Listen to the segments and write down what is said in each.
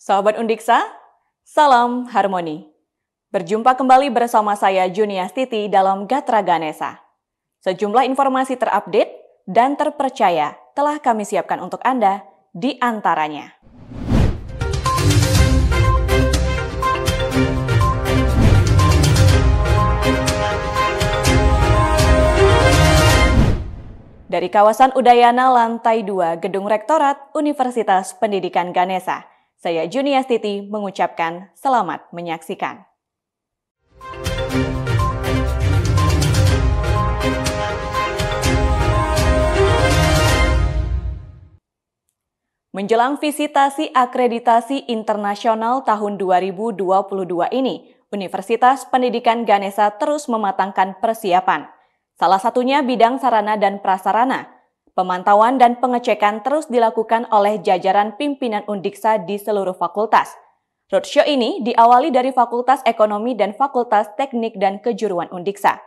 Sahabat Undiksa, salam harmoni. Berjumpa kembali bersama saya Juniastiti dalam Gatra Ganesa. Sejumlah informasi terupdate dan terpercaya telah kami siapkan untuk Anda di antaranya. Dari kawasan Udayana lantai 2 Gedung Rektorat Universitas Pendidikan Ganesa, saya Juniastiti mengucapkan selamat menyaksikan. Menjelang visitasi akreditasi internasional tahun 2022 ini, Universitas Pendidikan Ganesa terus mematangkan persiapan. Salah satunya bidang sarana dan prasarana. Pemantauan dan pengecekan terus dilakukan oleh jajaran pimpinan Undiksa di seluruh fakultas. Roadshow ini diawali dari Fakultas Ekonomi dan Fakultas Teknik dan Kejuruan Undiksa.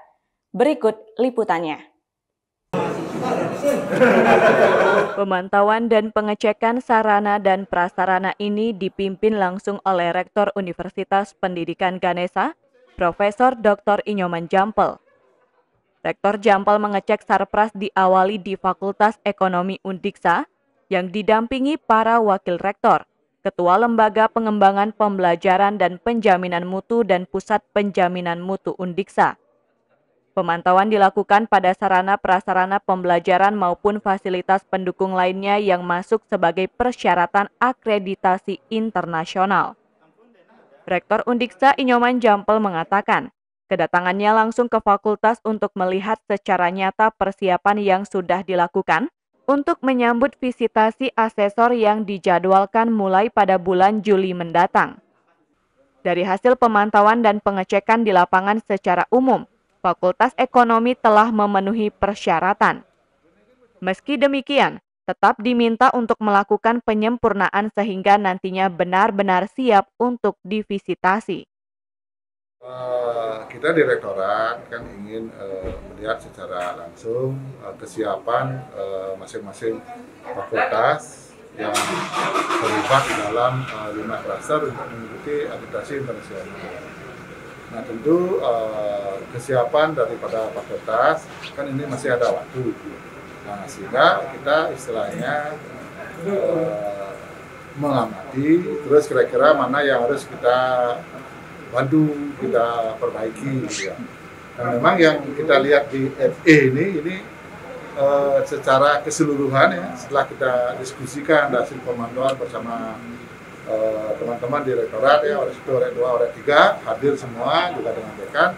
Berikut liputannya. Pemantauan dan pengecekan sarana dan prasarana ini dipimpin langsung oleh Rektor Universitas Pendidikan Ganesa, Profesor Dr. Inyoman Jampel. Rektor Jampel mengecek sarpras diawali di Fakultas Ekonomi Undiksa yang didampingi para wakil rektor, Ketua Lembaga Pengembangan Pembelajaran dan Penjaminan Mutu dan Pusat Penjaminan Mutu Undiksa. Pemantauan dilakukan pada sarana prasarana pembelajaran maupun fasilitas pendukung lainnya yang masuk sebagai persyaratan akreditasi internasional. Rektor Undiksa Inyoman Jampel mengatakan, kedatangannya langsung ke fakultas untuk melihat secara nyata persiapan yang sudah dilakukan untuk menyambut visitasi asesor yang dijadwalkan mulai pada bulan Juli mendatang. Dari hasil pemantauan dan pengecekan di lapangan secara umum, Fakultas Ekonomi telah memenuhi persyaratan. Meski demikian, tetap diminta untuk melakukan penyempurnaan sehingga nantinya benar-benar siap untuk divisitasi. Kita di rektorat kan ingin melihat secara langsung kesiapan masing-masing fakultas yang terlibat dalam 5 klaster untuk mengikuti akreditasi internasional. Nah tentu kesiapan daripada fakultas kan ini masih ada waktu. Nah sehingga kita istilahnya mengamati terus kira-kira mana yang harus kita bantu, kita perbaiki gitu ya. Dan memang yang kita lihat di FE ini secara keseluruhan ya, setelah kita diskusikan hasil pemantauan bersama teman-teman di rektorat ya, Oret 1, Oret 2, Oret 3 hadir semua juga dengan dekan.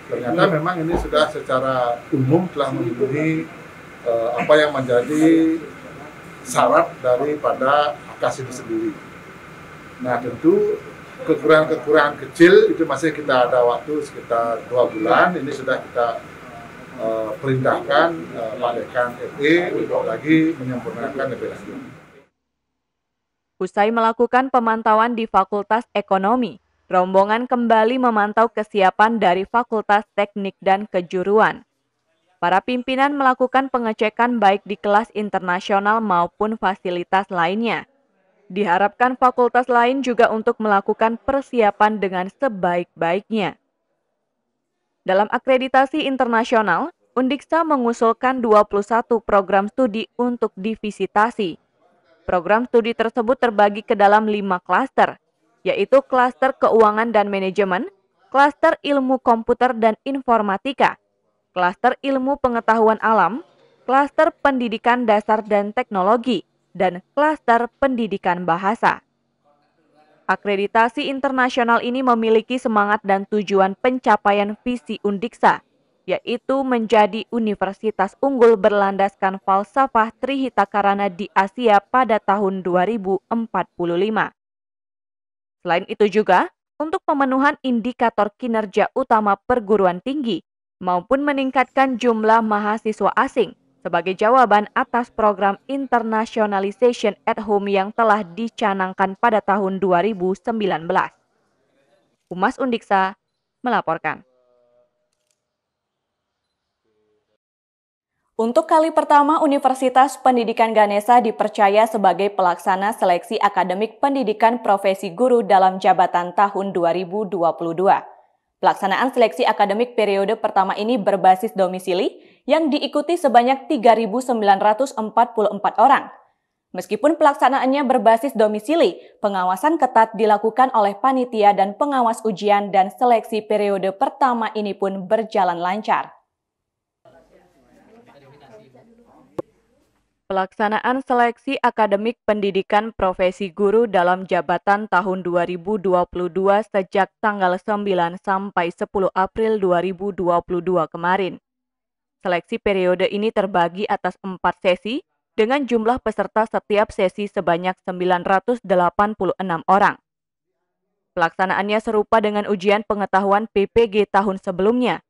Ternyata memang ini sudah secara umum telah memenuhi apa yang menjadi syarat daripada AKAS itu sendiri. Nah tentu kekurangan kecil itu masih kita ada waktu sekitar 2 bulan. Ini sudah kita perintahkan Pak Dekan FE untuk lagi menyempurnakan lebih lanjut. Usai melakukan pemantauan di Fakultas Ekonomi, rombongan kembali memantau kesiapan dari Fakultas Teknik dan Kejuruan. Para pimpinan melakukan pengecekan baik di kelas internasional maupun fasilitas lainnya. Diharapkan fakultas lain juga untuk melakukan persiapan dengan sebaik-baiknya. Dalam akreditasi internasional, Undiksa mengusulkan 21 program studi untuk divisitasi. Program studi tersebut terbagi ke dalam 5 klaster, yaitu klaster keuangan dan manajemen, klaster ilmu komputer dan informatika, klaster ilmu pengetahuan alam, klaster pendidikan dasar dan teknologi, dan klaster pendidikan bahasa. Akreditasi internasional ini memiliki semangat dan tujuan pencapaian visi Undiksa, yaitu menjadi universitas unggul berlandaskan falsafah Trihitakarana di Asia pada tahun 2045. Selain itu juga, untuk pemenuhan indikator kinerja utama perguruan tinggi, maupun meningkatkan jumlah mahasiswa asing, sebagai jawaban atas program internationalization at home yang telah dicanangkan pada tahun 2019. Humas Undiksa melaporkan. Untuk kali pertama, Universitas Pendidikan Ganesha dipercaya sebagai pelaksana seleksi akademik pendidikan profesi guru dalam jabatan tahun 2022. Pelaksanaan seleksi akademik periode pertama ini berbasis domisili yang diikuti sebanyak 3.944 orang. Meskipun pelaksanaannya berbasis domisili, pengawasan ketat dilakukan oleh panitia dan pengawas ujian dan seleksi periode pertama ini pun berjalan lancar. Pelaksanaan seleksi akademik pendidikan profesi guru dalam jabatan tahun 2022 sejak tanggal 9 sampai 10 April 2022 kemarin. Seleksi periode ini terbagi atas 4 sesi dengan jumlah peserta setiap sesi sebanyak 986 orang. Pelaksanaannya serupa dengan ujian pengetahuan PPG tahun sebelumnya.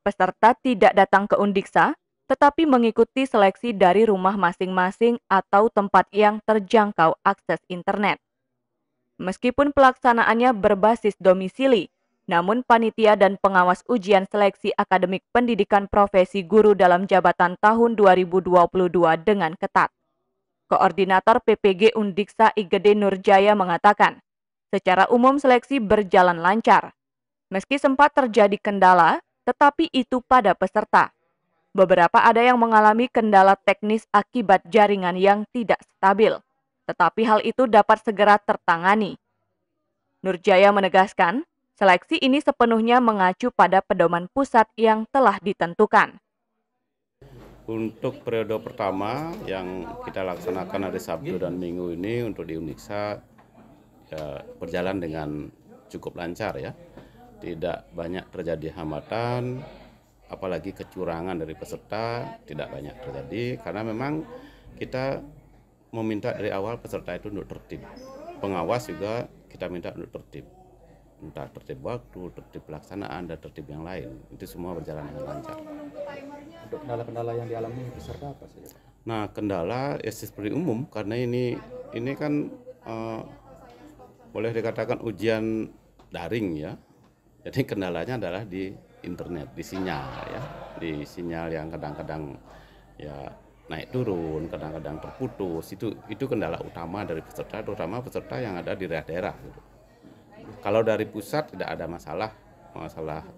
Peserta tidak datang ke Undiksa, tetapi mengikuti seleksi dari rumah masing-masing atau tempat yang terjangkau akses internet. Meskipun pelaksanaannya berbasis domisili, namun panitia dan pengawas ujian seleksi akademik pendidikan profesi guru dalam jabatan tahun 2022 dengan ketat. Koordinator PPG Undiksa IGD Nurjaya mengatakan, secara umum seleksi berjalan lancar. Meski sempat terjadi kendala, tetapi itu pada peserta. Beberapa ada yang mengalami kendala teknis akibat jaringan yang tidak stabil, tetapi hal itu dapat segera tertangani. Nurjaya menegaskan, seleksi ini sepenuhnya mengacu pada pedoman pusat yang telah ditentukan. Untuk periode pertama yang kita laksanakan hari Sabtu dan Minggu ini untuk di Undiksa berjalan dengan cukup lancar ya. Tidak banyak terjadi hambatan, apalagi kecurangan dari peserta tidak banyak terjadi karena memang kita meminta dari awal peserta itu untuk tertib. Pengawas juga kita minta untuk tertib. Entah tertib waktu, tertib pelaksanaan, dan tertib yang lain. Itu semua berjalan dengan lancar. Untuk kendala-kendala yang dialami peserta apa saja? Nah, kendala ya seperti umum karena ini kan boleh dikatakan ujian daring ya. Jadi kendalanya adalah di internet, di sinyal ya, di sinyal yang kadang-kadang ya naik turun, kadang-kadang terputus. Itu kendala utama dari peserta, terutama peserta yang ada di daerah-daerah. Gitu. Kalau dari pusat tidak ada masalah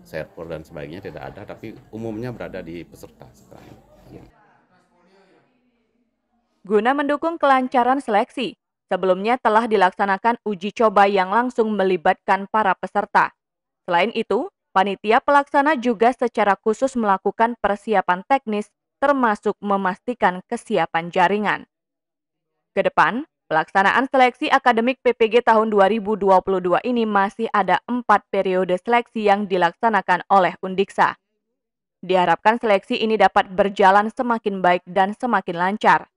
server dan sebagainya tidak ada, tapi umumnya berada di peserta sekarang. Guna mendukung kelancaran seleksi, sebelumnya telah dilaksanakan uji coba yang langsung melibatkan para peserta. Selain itu, panitia pelaksana juga secara khusus melakukan persiapan teknis termasuk memastikan kesiapan jaringan. Kedepan, pelaksanaan seleksi akademik PPG tahun 2022 ini masih ada 4 periode seleksi yang dilaksanakan oleh Undiksa. Diharapkan seleksi ini dapat berjalan semakin baik dan semakin lancar.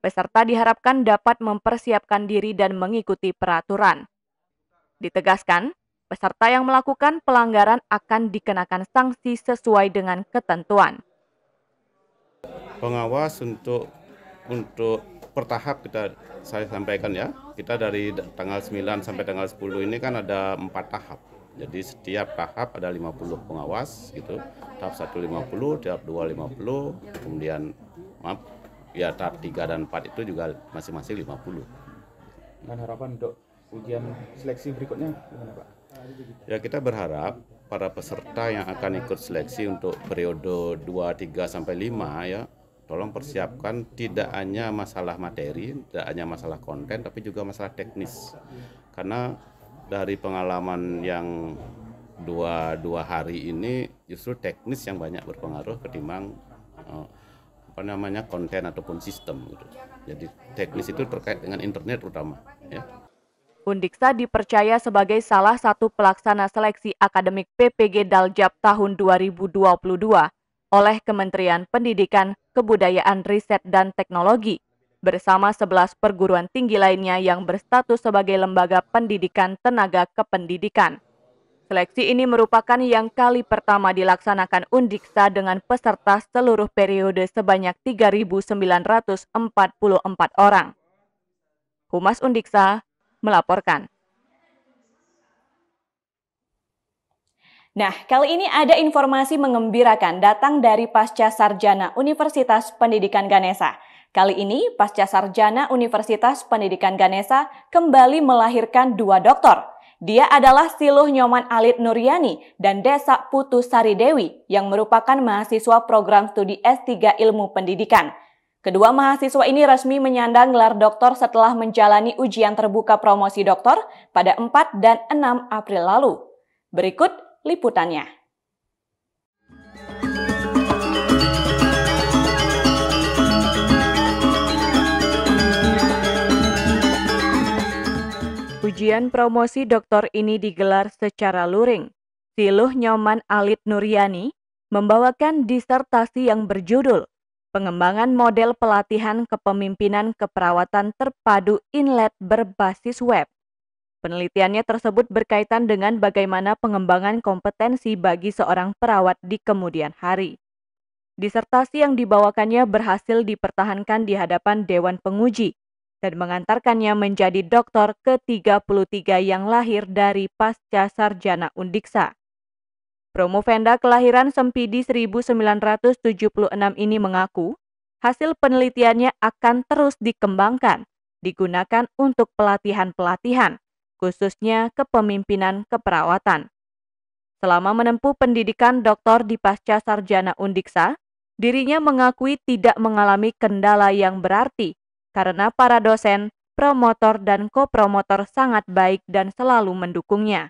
Peserta diharapkan dapat mempersiapkan diri dan mengikuti peraturan. Ditegaskan, peserta yang melakukan pelanggaran akan dikenakan sanksi sesuai dengan ketentuan. Pengawas untuk bertahap saya sampaikan ya. Kita dari tanggal 9 sampai tanggal 10 ini kan ada 4 tahap. Jadi setiap tahap ada 50 pengawas gitu. Tahap 1 50, tahap 2 50, kemudian tahap 3 dan 4 itu juga masing-masing 50. Dan harapan untuk ujian seleksi berikutnya gimana Pak? Ya, kita berharap para peserta yang akan ikut seleksi untuk periode 2, 3 sampai 5 ya, tolong persiapkan tidak hanya masalah materi, tidak hanya masalah konten, tapi juga masalah teknis. Karena dari pengalaman yang dua hari ini justru teknis yang banyak berpengaruh ketimbang konten ataupun sistem gitu. Jadi teknis itu terkait dengan internet terutama ya. Undiksa dipercaya sebagai salah satu pelaksana seleksi akademik PPG Daljab tahun 2022 oleh Kementerian Pendidikan, Kebudayaan, Riset, dan Teknologi bersama 11 perguruan tinggi lainnya yang berstatus sebagai lembaga pendidikan tenaga kependidikan. Seleksi ini merupakan yang kali pertama dilaksanakan Undiksa dengan peserta seluruh periode sebanyak 3.944 orang. Humas Undiksa melaporkan. Nah, kali ini ada informasi mengembirakan datang dari Pasca Sarjana Universitas Pendidikan Ganesha. Kali ini, Pasca Sarjana Universitas Pendidikan Ganesha kembali melahirkan 2 doktor. Dia adalah Siluh Nyoman Alit Nuryani dan Desa Putu Sari Dewi yang merupakan mahasiswa program studi S3 Ilmu Pendidikan. Kedua mahasiswa ini resmi menyandang gelar doktor setelah menjalani ujian terbuka promosi doktor pada 4 dan 6 April lalu. Berikut liputannya. Ujian promosi doktor ini digelar secara luring. Siluh Nyoman Alit Nuryani membawakan disertasi yang berjudul Pengembangan Model Pelatihan Kepemimpinan Keperawatan Terpadu Inlet Berbasis Web. Penelitiannya tersebut berkaitan dengan bagaimana pengembangan kompetensi bagi seorang perawat di kemudian hari. Disertasi yang dibawakannya berhasil dipertahankan di hadapan Dewan Penguji dan mengantarkannya menjadi doktor ke-33 yang lahir dari Pasca Sarjana Undiksa. Promovenda kelahiran Sempidi 1976 ini mengaku hasil penelitiannya akan terus dikembangkan, digunakan untuk pelatihan-pelatihan, khususnya kepemimpinan keperawatan. Selama menempuh pendidikan doktor di Pasca Sarjana Undiksa, dirinya mengakui tidak mengalami kendala yang berarti karena para dosen, promotor, dan kopromotor sangat baik dan selalu mendukungnya.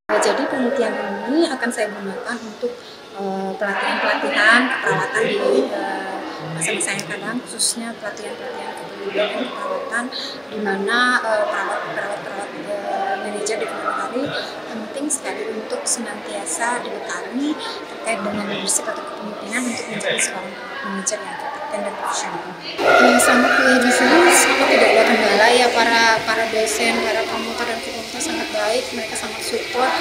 Jadi penelitian ini akan saya gunakan untuk pelatihan-pelatihan keperawatan di masa-masa yang kadang, khususnya pelatihan-pelatihan kepemimpinan keperawatan, di mana perawat-perawat manajer di kemudian hari penting sekali untuk senantiasa dibekali terkait dengan leadership atau kepemimpinan untuk menjadi seorang manajer yang kompeten dan profesional. Selama kuliah di sini selama tidak ada kendala ya, para dosen, para promotor dan kopromotor sangat baik, mereka sangat support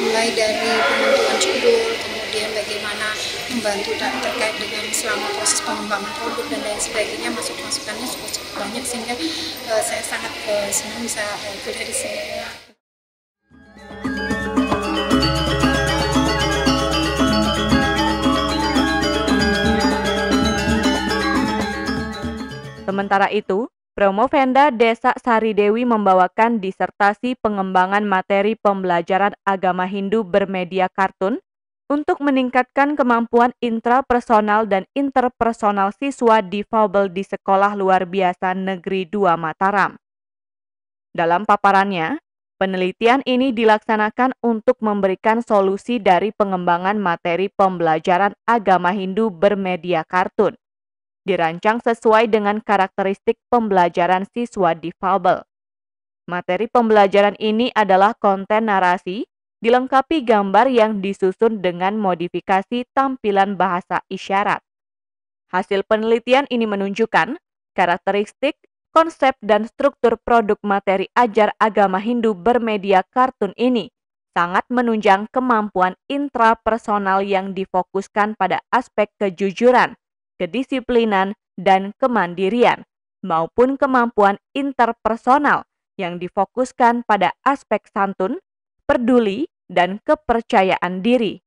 mulai dari pembentukan judul, kemudian bagaimana membantu terkait dengan selama proses pengembangan produk dan lain sebagainya, masukannya cukup banyak sehingga saya sangat senang bisa kuliah di sini. Sementara itu, Promovenda Desa Sari Dewi membawakan disertasi pengembangan materi pembelajaran agama Hindu bermedia kartun untuk meningkatkan kemampuan intrapersonal dan interpersonal siswa difabel di Sekolah Luar Biasa Negeri 2 Mataram. Dalam paparannya, penelitian ini dilaksanakan untuk memberikan solusi dari pengembangan materi pembelajaran agama Hindu bermedia kartun. Dirancang sesuai dengan karakteristik pembelajaran siswa difabel. Materi pembelajaran ini adalah konten narasi, dilengkapi gambar yang disusun dengan modifikasi tampilan bahasa isyarat. Hasil penelitian ini menunjukkan karakteristik, konsep, dan struktur produk materi ajar agama Hindu bermedia kartun ini sangat menunjang kemampuan intrapersonal yang difokuskan pada aspek kejujuran, kedisiplinan, dan kemandirian, maupun kemampuan interpersonal yang difokuskan pada aspek santun, peduli, dan kepercayaan diri.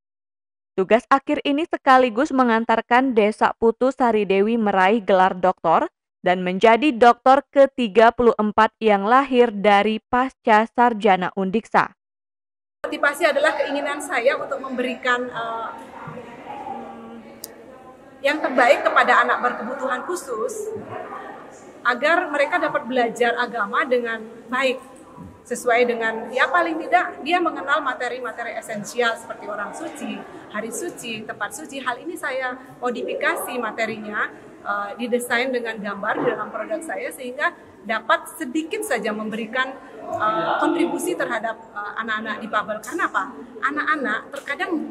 Tugas akhir ini sekaligus mengantarkan Desa Putu Sari Dewi meraih gelar doktor dan menjadi doktor ke-34 yang lahir dari Pasca Sarjana Undiksa. Motivasi adalah keinginan saya untuk memberikan yang terbaik kepada anak berkebutuhan khusus agar mereka dapat belajar agama dengan baik, sesuai dengan ya paling tidak dia mengenal materi-materi esensial seperti orang suci, hari suci, tempat suci. Hal ini saya modifikasi materinya, didesain dengan gambar dalam produk saya sehingga dapat sedikit saja memberikan kontribusi terhadap anak-anak difabel. Karena apa? Anak-anak terkadang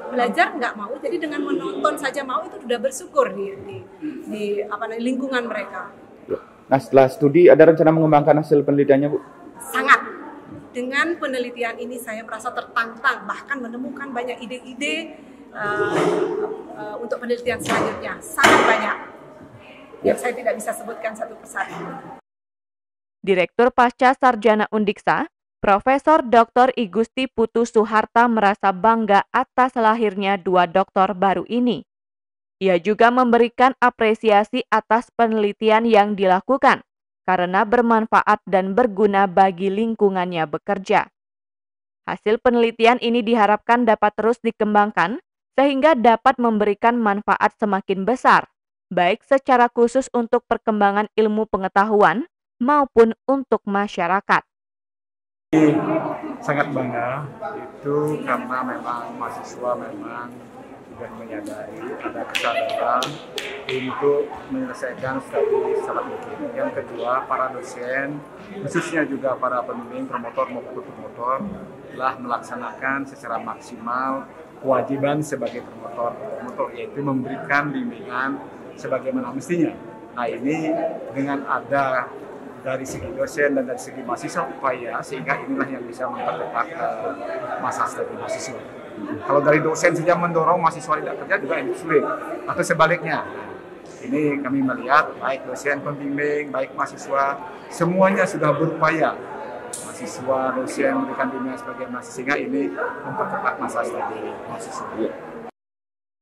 belajar nggak mau, jadi dengan menonton saja mau itu sudah bersyukur di lingkungan mereka. Nah, setelah studi ada rencana mengembangkan hasil penelitiannya, Bu? Sangat. Dengan penelitian ini saya merasa tertantang, bahkan menemukan banyak ide-ide untuk penelitian selanjutnya. Sangat banyak yang saya tidak bisa sebutkan satu persatu. Direktur Pasca Sarjana Undiksa, Profesor Dr. I Gusti Putu Soeharta merasa bangga atas lahirnya 2 doktor baru ini. Ia juga memberikan apresiasi atas penelitian yang dilakukan karena bermanfaat dan berguna bagi lingkungannya bekerja. Hasil penelitian ini diharapkan dapat terus dikembangkan sehingga dapat memberikan manfaat semakin besar, baik secara khusus untuk perkembangan ilmu pengetahuan maupun untuk masyarakat. Sangat bangga itu karena memang mahasiswa memang sudah menyadari ada kesadaran untuk menyelesaikan studi secara mungkin. Yang kedua, para dosen, khususnya juga para pembimbing promotor maupun promotor telah melaksanakan secara maksimal kewajiban sebagai promotor yaitu memberikan bimbingan sebagaimana mestinya. Nah ini dengan ada dari segi dosen dan dari segi mahasiswa upaya sehingga inilah yang bisa mempercepat masa studi mahasiswa. Kalau dari dosen saja mendorong mahasiswa tidak kerja juga ini sulit atau sebaliknya. Ini kami melihat baik dosen pembimbing, baik mahasiswa semuanya sudah berupaya. Mahasiswa, dosen memberikan bimbingan sebagai mahasiswa sehingga ini mempercepat masa studi mahasiswa.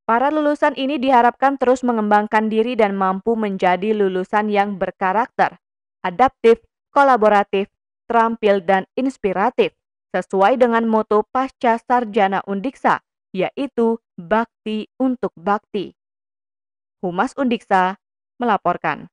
Para lulusan ini diharapkan terus mengembangkan diri dan mampu menjadi lulusan yang berkarakter, adaptif, kolaboratif, terampil, dan inspiratif, sesuai dengan moto Pasca Sarjana Undiksa, yaitu Bakti untuk Bakti. Humas Undiksa melaporkan.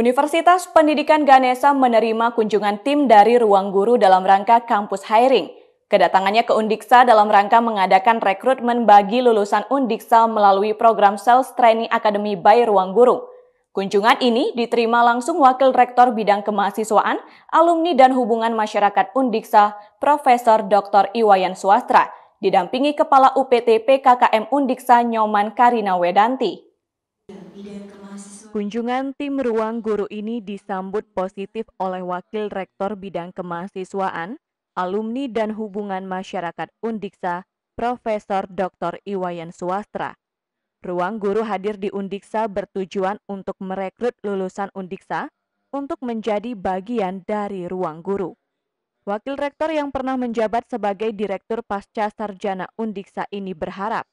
Universitas Pendidikan Ganesha menerima kunjungan tim dari Ruang Guru dalam rangka kampus hiring. Kedatangannya ke Undiksa dalam rangka mengadakan rekrutmen bagi lulusan Undiksa melalui program Sales Training Academy by Ruang Guru. Kunjungan ini diterima langsung Wakil Rektor Bidang Kemahasiswaan, Alumni dan Hubungan Masyarakat Undiksa, Profesor Dr. Iwayan Suastra, didampingi Kepala UPT PKKM Undiksa Nyoman Karina Wedanti. Kunjungan tim Ruang Guru ini disambut positif oleh Wakil Rektor Bidang Kemahasiswaan, Alumni dan Hubungan Masyarakat Undiksa, Profesor Dr. Iwayan Suastra. Ruang Guru hadir di Undiksa bertujuan untuk merekrut lulusan Undiksa untuk menjadi bagian dari Ruang Guru. Wakil Rektor yang pernah menjabat sebagai Direktur Pasca Sarjana Undiksa ini berharap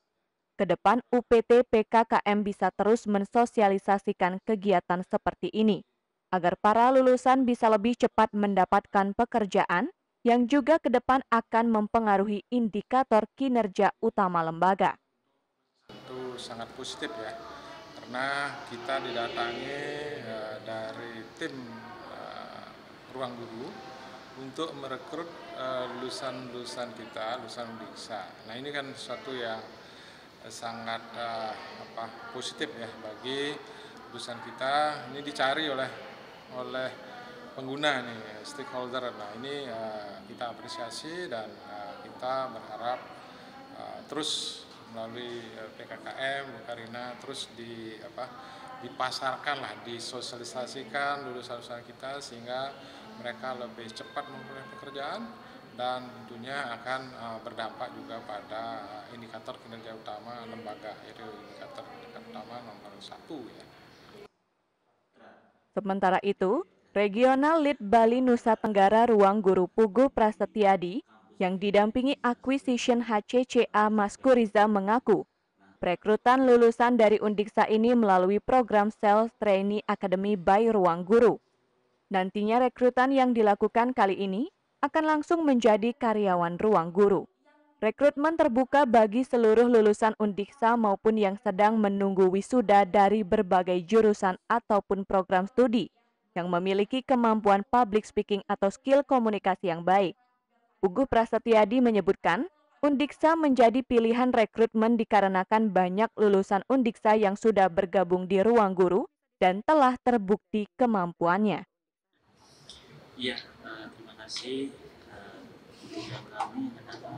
Kedepan UPT PKKM bisa terus mensosialisasikan kegiatan seperti ini, agar para lulusan bisa lebih cepat mendapatkan pekerjaan yang juga ke depan akan mempengaruhi indikator kinerja utama lembaga. Itu sangat positif ya, karena kita didatangi dari tim Ruang Guru untuk merekrut lulusan-lulusan kita, lulusan Undiksa. Nah ini kan sesuatu yang sangat positif ya bagi lulusan kita. Ini dicari oleh pengguna nih, stakeholder. Nah ini kita apresiasi dan kita berharap terus melalui PKKM, Bu Karina, terus dipasarkan lah, disosialisasikan lulusan-lulusan kita sehingga mereka lebih cepat memperoleh pekerjaan dan tentunya akan berdampak juga pada indikator kinerja utama lembaga, yaitu indikator utama nomor 1 ya. Sementara itu, Regional Lead Bali Nusa Tenggara Ruang Guru Pugu Prasetyadi yang didampingi Acquisition HCCA Mas Kuriza mengaku, perekrutan lulusan dari Undiksa ini melalui program Sales Trainee Academy by Ruang Guru. Nantinya rekrutan yang dilakukan kali ini akan langsung menjadi karyawan Ruang Guru. Rekrutmen terbuka bagi seluruh lulusan Undiksa maupun yang sedang menunggu wisuda dari berbagai jurusan ataupun program studi yang memiliki kemampuan public speaking atau skill komunikasi yang baik. Pugu Prasetyadi menyebutkan, Undiksa menjadi pilihan rekrutmen dikarenakan banyak lulusan Undiksa yang sudah bergabung di Ruang Guru dan telah terbukti kemampuannya. Iya, terima kasih. Tujuan kami adalah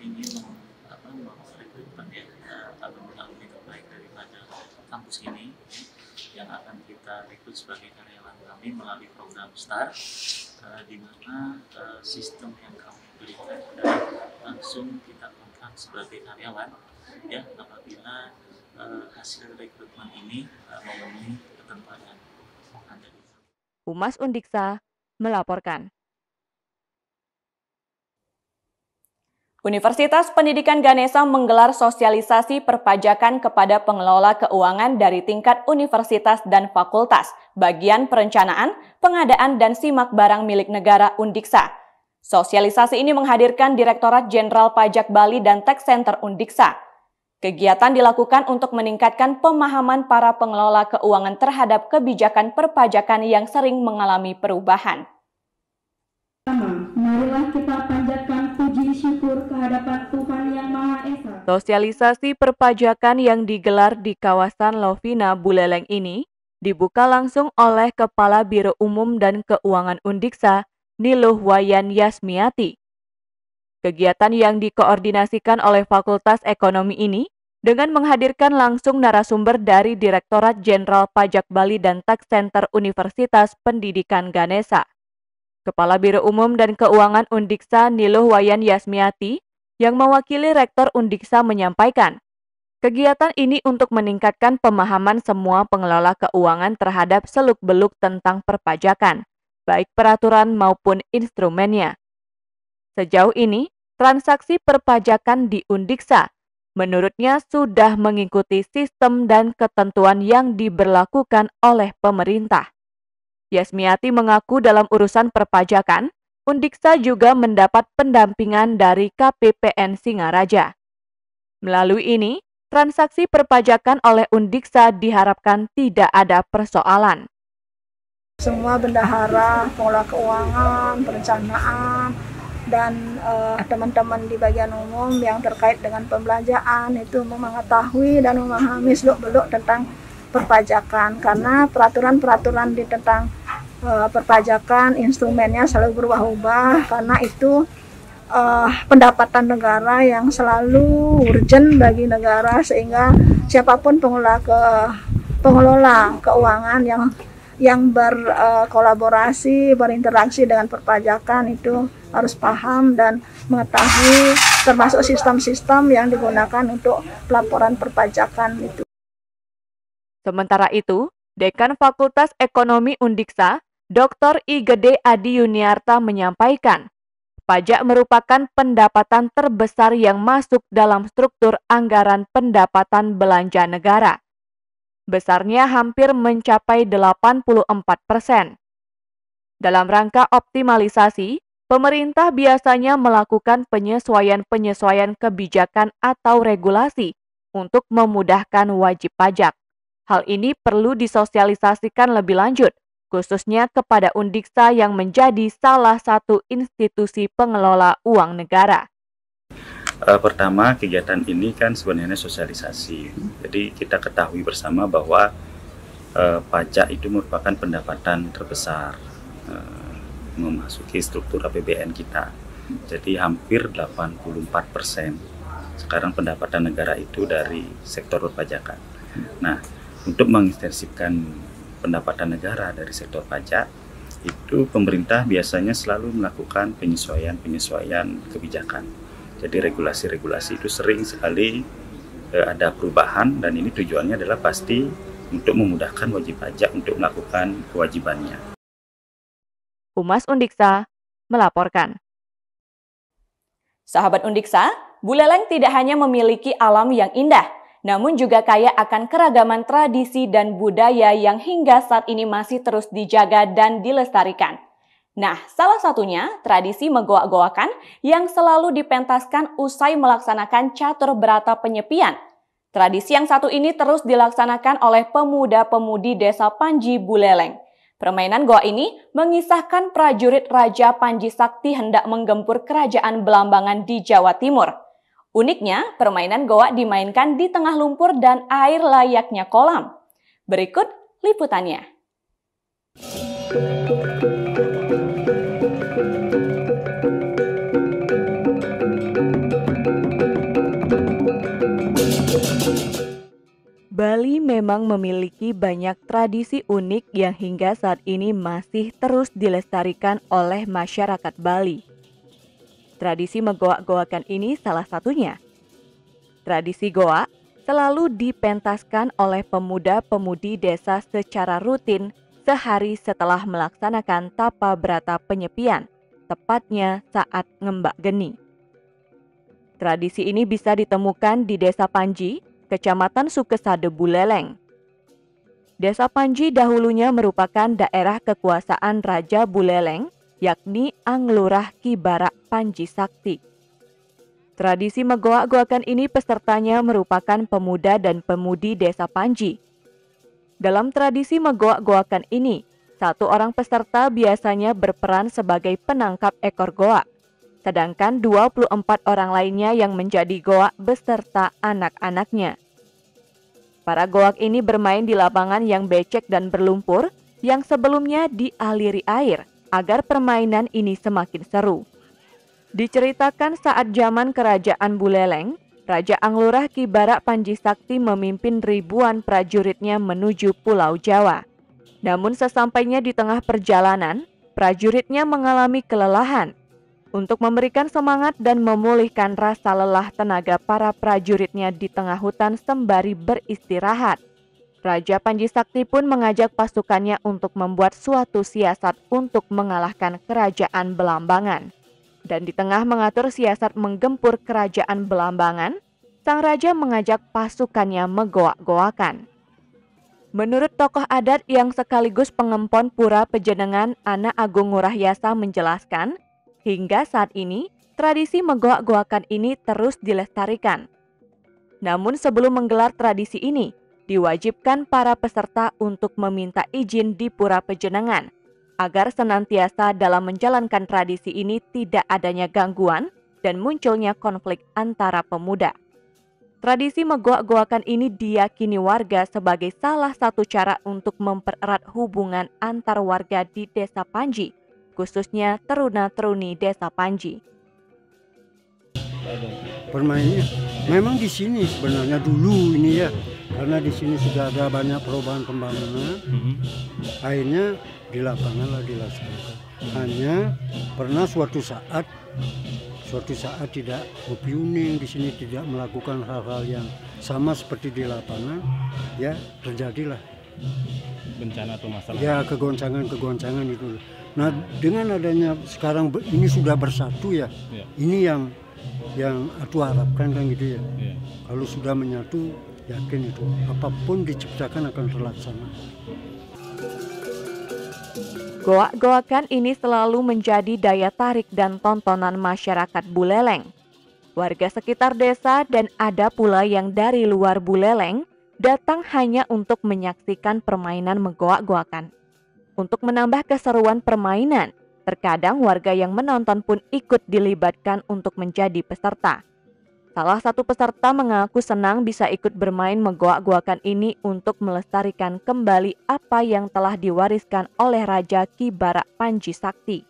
ingin merekrutmen alumni terbaik daripada kampus ini yang akan kita rekrut sebagai karyawan kami melalui program STAR, di mana sistem yang kami berikan adalah langsung kita kontrak sebagai karyawan ya apabila hasil rekrutmen ini memenuhi ketentuan yang ada di sana. Humas Undiksa melaporkan. Universitas Pendidikan Ganesha menggelar sosialisasi perpajakan kepada pengelola keuangan dari tingkat universitas dan fakultas, bagian perencanaan, pengadaan, dan simak barang milik negara Undiksa. Sosialisasi ini menghadirkan Direktorat Jenderal Pajak Bali dan Tax Center Undiksa. Kegiatan dilakukan untuk meningkatkan pemahaman para pengelola keuangan terhadap kebijakan perpajakan yang sering mengalami perubahan. Marilah kita panjatkan puji syukur kehadapan Tuhan Yang Maha Esa. Sosialisasi perpajakan yang digelar di kawasan Lovina, Buleleng ini dibuka langsung oleh Kepala Biro Umum dan Keuangan Undiksa, Niluh Wayan Yasmiati. Kegiatan yang dikoordinasikan oleh Fakultas Ekonomi ini dengan menghadirkan langsung narasumber dari Direktorat Jenderal Pajak Bali dan Tax Center Universitas Pendidikan Ganesha. Kepala Biro Umum dan Keuangan Undiksa Niluh Wayan Yasmiati yang mewakili Rektor Undiksa menyampaikan, kegiatan ini untuk meningkatkan pemahaman semua pengelola keuangan terhadap seluk-beluk tentang perpajakan, baik peraturan maupun instrumennya. Sejauh ini, transaksi perpajakan di Undiksa menurutnya sudah mengikuti sistem dan ketentuan yang diberlakukan oleh pemerintah. Yasmiati mengaku dalam urusan perpajakan, Undiksa juga mendapat pendampingan dari KPPN Singaraja. Melalui ini, transaksi perpajakan oleh Undiksa diharapkan tidak ada persoalan. Semua bendahara, pengelola keuangan, perencanaan, dan teman-teman di bagian umum yang terkait dengan pembelanjaan itu mengetahui dan memahami seluk-beluk tentang perpajakan, karena peraturan-peraturan di tentang perpajakan instrumennya selalu berubah-ubah, karena itu pendapatan negara yang selalu urgent bagi negara, sehingga siapapun pengelola keuangan yang berkolaborasi, berinteraksi dengan perpajakan itu harus paham dan mengetahui termasuk sistem-sistem yang digunakan untuk pelaporan perpajakan itu. Sementara itu, Dekan Fakultas Ekonomi Undiksa, Dr. I Gede Adi Yuniarta menyampaikan, pajak merupakan pendapatan terbesar yang masuk dalam struktur anggaran pendapatan belanja negara. Besarnya hampir mencapai 84%. Dalam rangka optimalisasi, pemerintah biasanya melakukan penyesuaian-penyesuaian kebijakan atau regulasi untuk memudahkan wajib pajak. Hal ini perlu disosialisasikan lebih lanjut, khususnya kepada Undiksa yang menjadi salah satu institusi pengelola uang negara. Pertama, kegiatan ini kan sebenarnya sosialisasi. Jadi kita ketahui bersama bahwa pajak itu merupakan pendapatan terbesar memasuki struktur APBN kita. Jadi hampir 84% sekarang pendapatan negara itu dari sektor perpajakan. Nah, untuk mengintensifkan pendapatan negara dari sektor pajak, itu pemerintah biasanya selalu melakukan penyesuaian kebijakan. Jadi regulasi-regulasi itu sering sekali ada perubahan, dan ini tujuannya adalah pasti untuk memudahkan wajib pajak untuk melakukan kewajibannya. Humas Undiksa melaporkan. Sahabat Undiksa, Buleleng tidak hanya memiliki alam yang indah, namun juga kaya akan keragaman tradisi dan budaya yang hingga saat ini masih terus dijaga dan dilestarikan. Nah, salah satunya tradisi megoak-goakan yang selalu dipentaskan usai melaksanakan catur berata penyepian. Tradisi yang satu ini terus dilaksanakan oleh pemuda-pemudi Desa Panji Buleleng. Permainan goa ini mengisahkan prajurit Raja Panji Sakti hendak menggempur kerajaan Belambangan di Jawa Timur. Uniknya, permainan goa dimainkan di tengah lumpur dan air layaknya kolam. Berikut liputannya. Bali memang memiliki banyak tradisi unik yang hingga saat ini masih terus dilestarikan oleh masyarakat Bali. Tradisi megoak-goakan ini salah satunya. Tradisi goak selalu dipentaskan oleh pemuda-pemudi desa secara rutin sehari setelah melaksanakan tapa berata penyepian, tepatnya saat ngembak geni. Tradisi ini bisa ditemukan di Desa Panji, Kecamatan Sukesade Buleleng. Desa Panji dahulunya merupakan daerah kekuasaan Raja Buleleng, yakni Anglurah Ki Barak Panji Sakti. Tradisi megoak-goakan ini pesertanya merupakan pemuda dan pemudi Desa Panji. Dalam tradisi megoak-goakan ini, satu orang peserta biasanya berperan sebagai penangkap ekor goak, sedangkan 24 orang lainnya yang menjadi goak beserta anak-anaknya. Para goak ini bermain di lapangan yang becek dan berlumpur yang sebelumnya dialiri air agar permainan ini semakin seru. Diceritakan saat zaman Kerajaan Buleleng, Raja Anglurah Ki Barak Panji Sakti memimpin ribuan prajuritnya menuju Pulau Jawa. Namun sesampainya di tengah perjalanan, prajuritnya mengalami kelelahan. Untuk memberikan semangat dan memulihkan rasa lelah tenaga para prajuritnya di tengah hutan sembari beristirahat, Raja Panji Sakti pun mengajak pasukannya untuk membuat suatu siasat untuk mengalahkan kerajaan Belambangan. Dan di tengah mengatur siasat menggempur kerajaan Belambangan, sang raja mengajak pasukannya megoak-goakan. Menurut tokoh adat yang sekaligus pengempon Pura Pejenengan Ana Agung Ngurahyasa menjelaskan, hingga saat ini, tradisi megoak-goakan ini terus dilestarikan. Namun sebelum menggelar tradisi ini, diwajibkan para peserta untuk meminta izin di Pura Pejenengan, agar senantiasa dalam menjalankan tradisi ini tidak adanya gangguan dan munculnya konflik antara pemuda. Tradisi megoak-goakan ini diyakini warga sebagai salah satu cara untuk mempererat hubungan antar warga di Desa Panji, khususnya teruna-teruni Desa Panji. Permainnya memang di sini sebenarnya dulu ini ya, karena di sini sudah ada banyak perubahan pembangunan, akhirnya di lapangan lah dilaksanakan. Hanya pernah suatu saat tidak opiuning di sini, tidak melakukan hal-hal yang sama seperti di lapangan, ya terjadilah bencana atau masalah? Ya, kegoncangan itu. Nah, dengan adanya sekarang ini sudah bersatu ya. Ini yang aku harapkan kan gitu ya. Kalau sudah menyatu, yakin itu apapun diciptakan akan terlaksana. Goak-goakan ini selalu menjadi daya tarik dan tontonan masyarakat Buleleng. Warga sekitar desa dan ada pula yang dari luar Buleleng datang hanya untuk menyaksikan permainan menggoak-goakan. Untuk menambah keseruan permainan, terkadang warga yang menonton pun ikut dilibatkan untuk menjadi peserta. Salah satu peserta mengaku senang bisa ikut bermain menggoak-goakan ini untuk melestarikan kembali apa yang telah diwariskan oleh Raja Ki Barak Panji Sakti.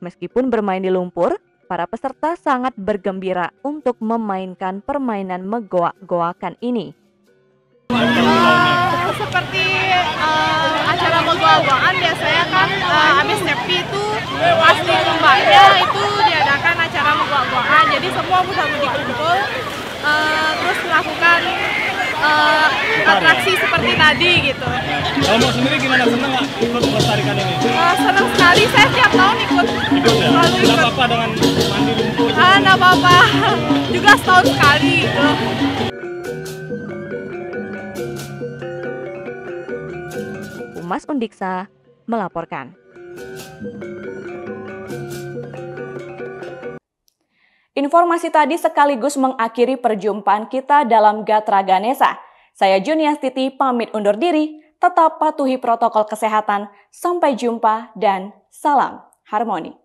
Meskipun bermain di lumpur, para peserta sangat bergembira untuk memainkan permainan menggoak-goakan ini. Seperti acara menggoak-goakan biasanya kan habis Nyepi itu pasti lembahnya itu diadakan acara menggoak-goakan, jadi semua muda-mudi kumpul terus melakukan atraksi seperti tadi gitu. Kalau mau sendiri gimana, seneng nggak ikut melestarikan ini? Senang sekali, saya tiap tahun ikut. Ya? Nggak apa-apa dengan mandi lumpur? Nggak apa-apa, juga setahun sekali gitu. Mas Undiksa melaporkan. Informasi tadi sekaligus mengakhiri perjumpaan kita dalam Gatra Ganesha. Saya Juniastiti pamit undur diri, tetap patuhi protokol kesehatan, sampai jumpa dan salam harmoni.